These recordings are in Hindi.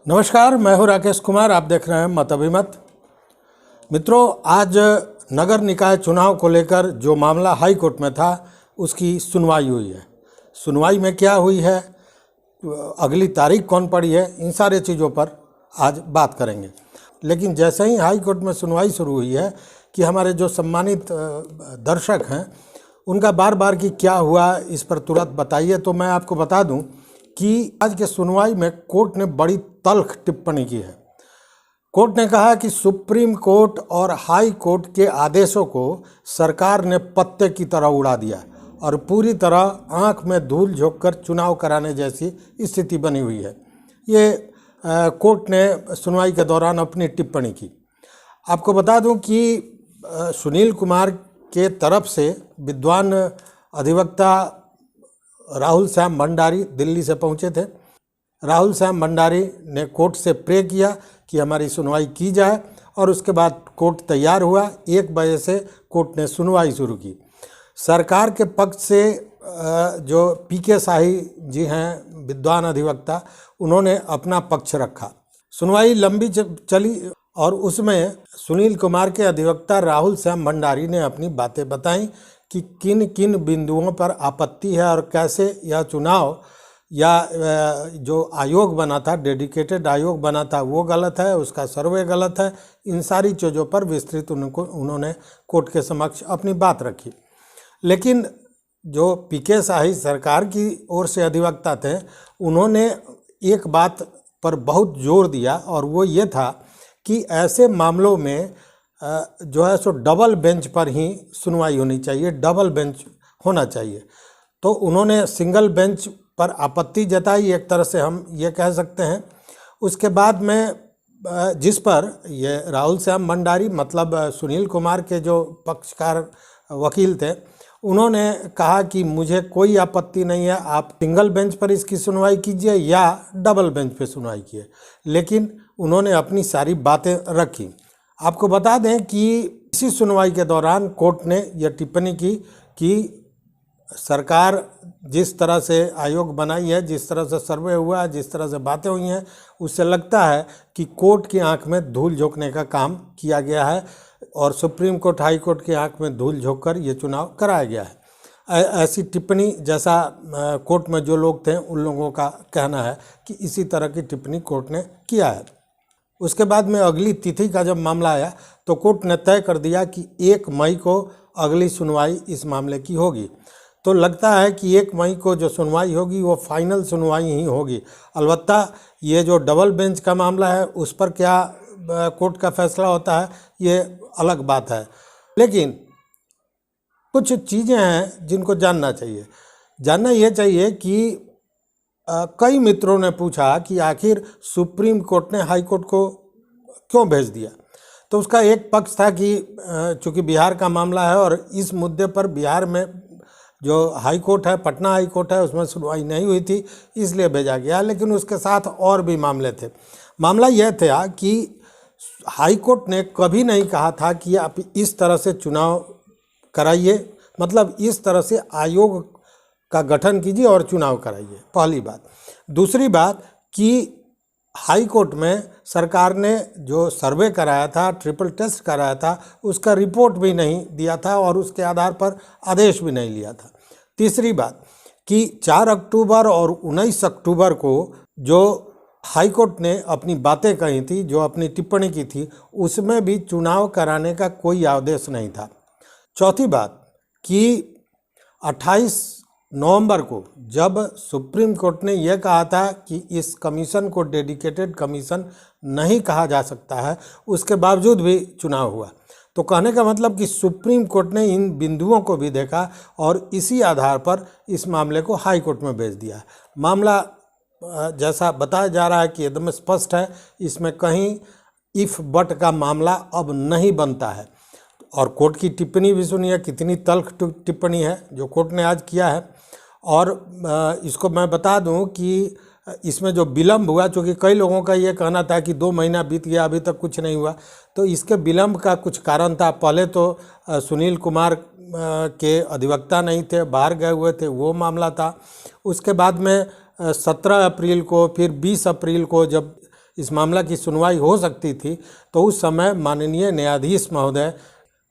नमस्कार, मैं हूं राकेश कुमार। आप देख रहे हैं मत अभिमत। मित्रों, आज नगर निकाय चुनाव को लेकर जो मामला हाई कोर्ट में था उसकी सुनवाई हुई है। सुनवाई में क्या हुई है, अगली तारीख कौन पड़ी है, इन सारे चीज़ों पर आज बात करेंगे। लेकिन जैसे ही हाई कोर्ट में सुनवाई शुरू हुई है कि हमारे जो सम्मानित दर्शक हैं उनका बार बार कि क्या हुआ इस पर तुरंत बताइए, तो मैं आपको बता दूं कि आज के सुनवाई में कोर्ट ने बड़ी तल्ख टिप्पणी की है। कोर्ट ने कहा कि सुप्रीम कोर्ट और हाई कोर्ट के आदेशों को सरकार ने पत्ते की तरह उड़ा दिया और पूरी तरह आंख में धूल झोंककर चुनाव कराने जैसी स्थिति बनी हुई है। ये कोर्ट ने सुनवाई के दौरान अपनी टिप्पणी की। आपको बता दूं कि सुनील कुमार के तरफ से विद्वान अधिवक्ता राहुल श्याम भंडारी दिल्ली से पहुंचे थे। राहुल श्याम भंडारी ने कोर्ट से प्रे किया कि हमारी सुनवाई की जाए और उसके बाद कोर्ट तैयार हुआ। 1 बजे से कोर्ट ने सुनवाई शुरू की। सरकार के पक्ष से जो पीके शाही जी हैं विद्वान अधिवक्ता, उन्होंने अपना पक्ष रखा। सुनवाई लंबी चली और उसमें सुनील कुमार के अधिवक्ता राहुल श्याम भंडारी ने अपनी बातें बताईं कि किन किन बिंदुओं पर आपत्ति है और कैसे यह चुनाव या जो आयोग बना था, डेडिकेटेड आयोग बना था, वो गलत है, उसका सर्वे गलत है। इन सारी चीज़ों पर विस्तृत उन्होंने कोर्ट के समक्ष अपनी बात रखी। लेकिन जो पीके शाही सरकार की ओर से अधिवक्ता थे, उन्होंने एक बात पर बहुत जोर दिया और वो ये था कि ऐसे मामलों में जो है सो डबल बेंच पर ही सुनवाई होनी चाहिए, डबल बेंच होना चाहिए। तो उन्होंने सिंगल बेंच पर आपत्ति जताई, एक तरह से हम ये कह सकते हैं। उसके बाद में जिस पर ये राहुल श्याम भंडारी मतलब सुनील कुमार के जो पक्षकार वकील थे, उन्होंने कहा कि मुझे कोई आपत्ति नहीं है, आप सिंगल बेंच पर इसकी सुनवाई कीजिए या डबल बेंच पर सुनवाई कीजिए। लेकिन उन्होंने अपनी सारी बातें रखी। आपको बता दें कि इसी सुनवाई के दौरान कोर्ट ने यह टिप्पणी की कि सरकार जिस तरह से आयोग बनाई है, जिस तरह से सर्वे हुआ है, जिस तरह से बातें हुई हैं, उससे लगता है कि कोर्ट की आंख में धूल झोंकने का काम किया गया है और सुप्रीम कोर्ट हाई कोर्ट की आंख में धूल झोंककर ये चुनाव कराया गया है। ऐसी टिप्पणी जैसा कोर्ट में जो लोग थे उन लोगों का कहना है कि इसी तरह की टिप्पणी कोर्ट ने किया है। उसके बाद में अगली तिथि का जब मामला आया तो कोर्ट ने तय कर दिया कि 1 मई को अगली सुनवाई इस मामले की होगी। तो लगता है कि 1 मई को जो सुनवाई होगी वो फाइनल सुनवाई ही होगी। अलबत्ता ये जो डबल बेंच का मामला है उस पर क्या कोर्ट का फैसला होता है ये अलग बात है। लेकिन कुछ चीज़ें हैं जिनको जानना चाहिए। जानना ये चाहिए कि कई मित्रों ने पूछा कि आखिर सुप्रीम कोर्ट ने हाई कोर्ट को क्यों भेज दिया। तो उसका एक पक्ष था कि चूँकि बिहार का मामला है और इस मुद्दे पर बिहार में जो हाई कोर्ट है, पटना हाई कोर्ट है, उसमें सुनवाई नहीं हुई थी, इसलिए भेजा गया। लेकिन उसके साथ और भी मामले थे। मामला यह था कि हाई कोर्ट ने कभी नहीं कहा था कि आप इस तरह से चुनाव कराइए, मतलब इस तरह से आयोग का गठन कीजिए और चुनाव कराइए, पहली बात। दूसरी बात कि हाई कोर्ट में सरकार ने जो सर्वे कराया था, ट्रिपल टेस्ट कराया था, उसका रिपोर्ट भी नहीं दिया था और उसके आधार पर आदेश भी नहीं लिया था। तीसरी बात कि 4 अक्टूबर और 19 अक्टूबर को जो हाई कोर्ट ने अपनी बातें कही थी, जो अपनी टिप्पणी की थी, उसमें भी चुनाव कराने का कोई आदेश नहीं था। चौथी बात कि 28 नवंबर को जब सुप्रीम कोर्ट ने यह कहा था कि इस कमीशन को डेडिकेटेड कमीशन नहीं कहा जा सकता है, उसके बावजूद भी चुनाव हुआ। तो कहने का मतलब कि सुप्रीम कोर्ट ने इन बिंदुओं को भी देखा और इसी आधार पर इस मामले को हाई कोर्ट में भेज दिया। मामला जैसा बताया जा रहा है कि एकदम स्पष्ट है, इसमें कहीं इफ़ बट का मामला अब नहीं बनता है। और कोर्ट की टिप्पणी भी सुनिए, कितनी तल्ख टिप्पणी है जो कोर्ट ने आज किया है। और इसको मैं बता दूं कि इसमें जो विलम्ब हुआ, चूँकि कई लोगों का ये कहना था कि 2 महीना बीत गया अभी तक कुछ नहीं हुआ, तो इसके विलम्ब का कुछ कारण था। पहले तो सुनील कुमार के अधिवक्ता नहीं थे, बाहर गए हुए थे, वो मामला था। उसके बाद में 17 अप्रैल को, फिर 20 अप्रैल को जब इस मामला की सुनवाई हो सकती थी, तो उस समय माननीय न्यायाधीश महोदय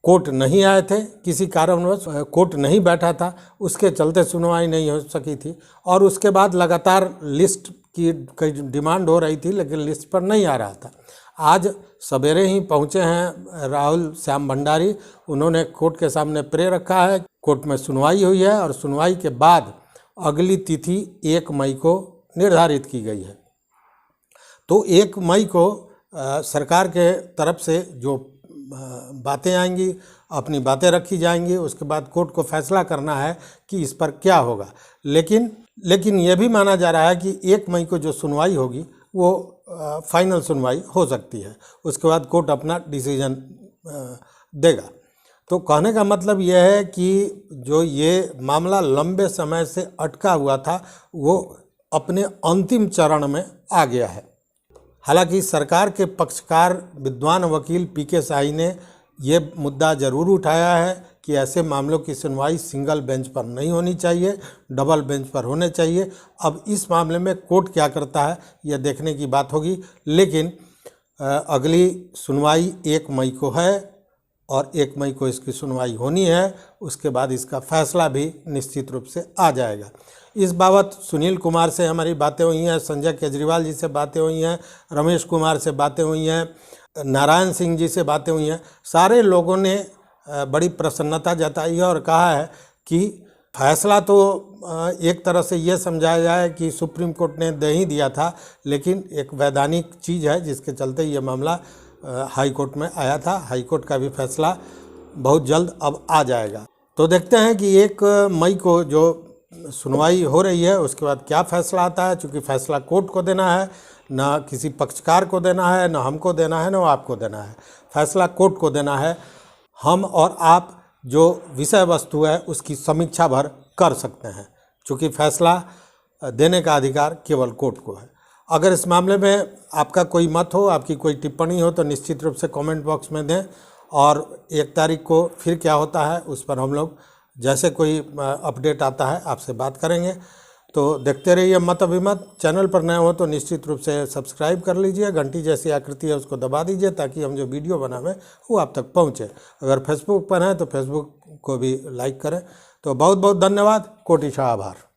कोर्ट नहीं आए थे, किसी कारणवश कोर्ट नहीं बैठा था, उसके चलते सुनवाई नहीं हो सकी थी। और उसके बाद लगातार लिस्ट की कई डिमांड हो रही थी, लेकिन लिस्ट पर नहीं आ रहा था। आज सवेरे ही पहुंचे हैं राहुल श्याम भंडारी, उन्होंने कोर्ट के सामने प्रे रखा है। कोर्ट में सुनवाई हुई है और सुनवाई के बाद अगली तिथि 1 मई को निर्धारित की गई है। तो 1 मई को सरकार के तरफ से जो बातें आएंगी, अपनी बातें रखी जाएंगी, उसके बाद कोर्ट को फैसला करना है कि इस पर क्या होगा। लेकिन यह भी माना जा रहा है कि 1 मई को जो सुनवाई होगी वो फाइनल सुनवाई हो सकती है, उसके बाद कोर्ट अपना डिसीजन देगा। तो कहने का मतलब यह है कि जो ये मामला लंबे समय से अटका हुआ था वो अपने अंतिम चरण में आ गया है। हालांकि सरकार के पक्षकार विद्वान वकील पीके शाही ने ये मुद्दा ज़रूर उठाया है कि ऐसे मामलों की सुनवाई सिंगल बेंच पर नहीं होनी चाहिए, डबल बेंच पर होने चाहिए। अब इस मामले में कोर्ट क्या करता है यह देखने की बात होगी, लेकिन अगली सुनवाई 1 मई को है और 1 मई को इसकी सुनवाई होनी है। उसके बाद इसका फैसला भी निश्चित रूप से आ जाएगा। इस बाबत सुनील कुमार से हमारी बातें हुई हैं, संजय केजरीवाल जी से बातें हुई हैं, रमेश कुमार से बातें हुई हैं, नारायण सिंह जी से बातें हुई हैं। सारे लोगों ने बड़ी प्रसन्नता जताई है और कहा है कि फैसला तो एक तरह से ये समझाया जाए कि सुप्रीम कोर्ट ने दे ही दिया था, लेकिन एक वैधानिक चीज़ है जिसके चलते ये मामला हाई कोर्ट में आया था। हाई कोर्ट का भी फैसला बहुत जल्द अब आ जाएगा। तो देखते हैं कि 1 मई को जो सुनवाई हो रही है उसके बाद क्या फैसला आता है। चूँकि फैसला कोर्ट को देना है, ना किसी पक्षकार को देना है, ना हमको देना है, ना आपको देना है, फैसला कोर्ट को देना है। हम और आप जो विषय वस्तु है उसकी समीक्षा भर कर सकते हैं, चूँकि फैसला देने का अधिकार केवल कोर्ट को है। अगर इस मामले में आपका कोई मत हो, आपकी कोई टिप्पणी हो, तो निश्चित रूप से कमेंट बॉक्स में दें। और 1 तारीख को फिर क्या होता है उस पर हम लोग जैसे कोई अपडेट आता है आपसे बात करेंगे। तो देखते रहिए मत अभिमत। चैनल पर नए हो तो निश्चित रूप से सब्सक्राइब कर लीजिए, घंटी जैसी आकृति है उसको दबा दीजिए ताकि हम जो वीडियो बनावें वो आप तक पहुंचे। अगर फेसबुक पर हैं तो फेसबुक को भी लाइक करें। तो बहुत बहुत धन्यवाद, कोटि आभार।